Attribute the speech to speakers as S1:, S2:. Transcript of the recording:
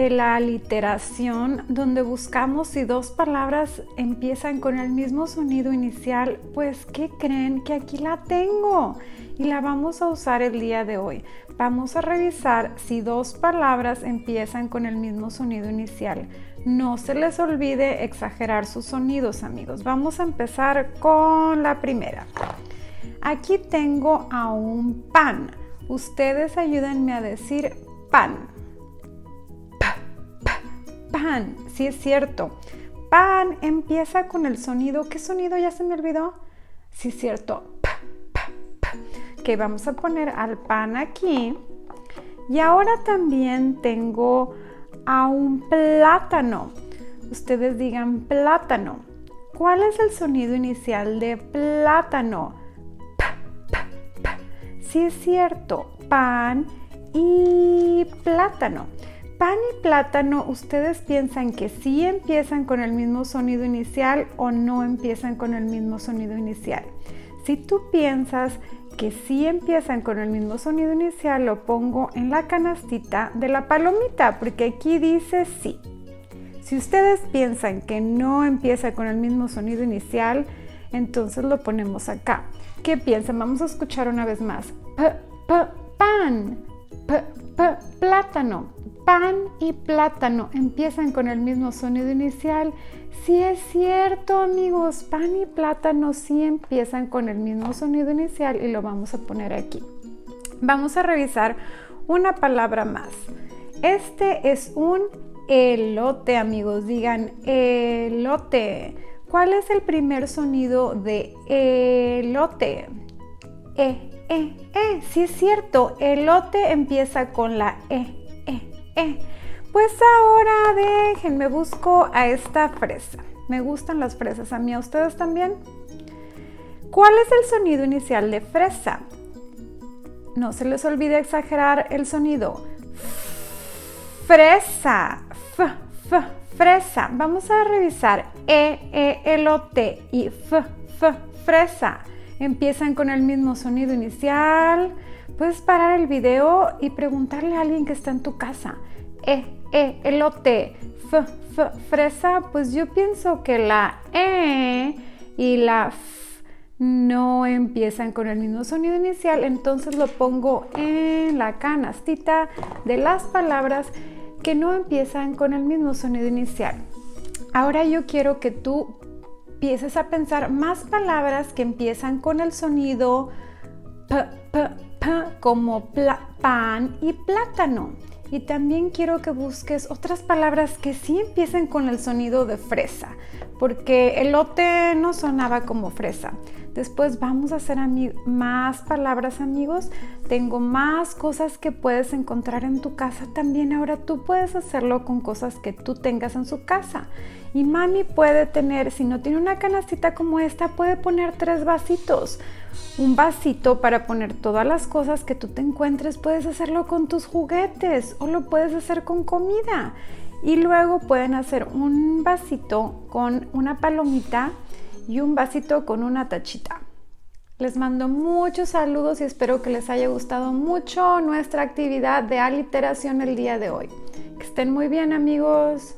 S1: de la aliteración, donde buscamos si dos palabras empiezan con el mismo sonido inicial. Pues, ¿qué creen? Que aquí la tengo y la vamos a usar el día de hoy. Vamos a revisar si dos palabras empiezan con el mismo sonido inicial. No se les olvide exagerar sus sonidos, amigos. Vamos a empezar con la primera. Aquí tengo a un pan. Ustedes ayúdenme a decir pan. Pan, sí es cierto. Pan empieza con el sonido. ¿Qué sonido? Ya se me olvidó. Sí es cierto. Que vamos a poner al pan aquí. Y ahora también tengo a un plátano. Ustedes digan plátano. ¿Cuál es el sonido inicial de plátano? Sí es cierto. Pan y plátano. Pan y plátano, ¿ustedes piensan que sí empiezan con el mismo sonido inicial o no empiezan con el mismo sonido inicial? Si tú piensas que sí empiezan con el mismo sonido inicial, lo pongo en la canastita de la palomita, porque aquí dice sí. Si ustedes piensan que no empieza con el mismo sonido inicial, entonces lo ponemos acá. ¿Qué piensan? Vamos a escuchar una vez más. Pan. Plátano. Pan y plátano empiezan con el mismo sonido inicial. Sí es cierto, amigos, pan y plátano sí empiezan con el mismo sonido inicial y lo vamos a poner aquí. Vamos a revisar una palabra más. Este es un elote, amigos. Digan elote. ¿Cuál es el primer sonido de elote? Sí es cierto, elote empieza con la E. Pues ahora déjenme busco a esta fresa. Me gustan las fresas, a mí, ¿a ustedes también? ¿Cuál es el sonido inicial de fresa? No se les olvide exagerar el sonido. Fresa. Fresa. Vamos a revisar. Elote y fresa. Empiezan con el mismo sonido inicial. Puedes parar el video y preguntarle a alguien que está en tu casa. Elote, fresa. Pues yo pienso que la E y la F no empiezan con el mismo sonido inicial. Entonces lo pongo en la canastita de las palabras que no empiezan con el mismo sonido inicial. Ahora yo quiero que tú empieces a pensar más palabras que empiezan con el sonido como pan y plátano. Y también quiero que busques otras palabras que sí empiecen con el sonido de fresa, porque elote no sonaba como fresa. Después vamos a hacer más palabras, amigos. Tengo más cosas que puedes encontrar en tu casa también. Ahora tú puedes hacerlo con cosas que tú tengas en su casa. Y mami puede tener, si no tiene una canastita como esta, puede poner 3 vasitos. Un vasito para poner todas las cosas que tú te encuentres. Puedes hacerlo con tus juguetes o lo puedes hacer con comida. Y luego pueden hacer un vasito con una palomita y un vasito con una tachita. Les mando muchos saludos y espero que les haya gustado mucho nuestra actividad de aliteración el día de hoy. Que estén muy bien, amigos.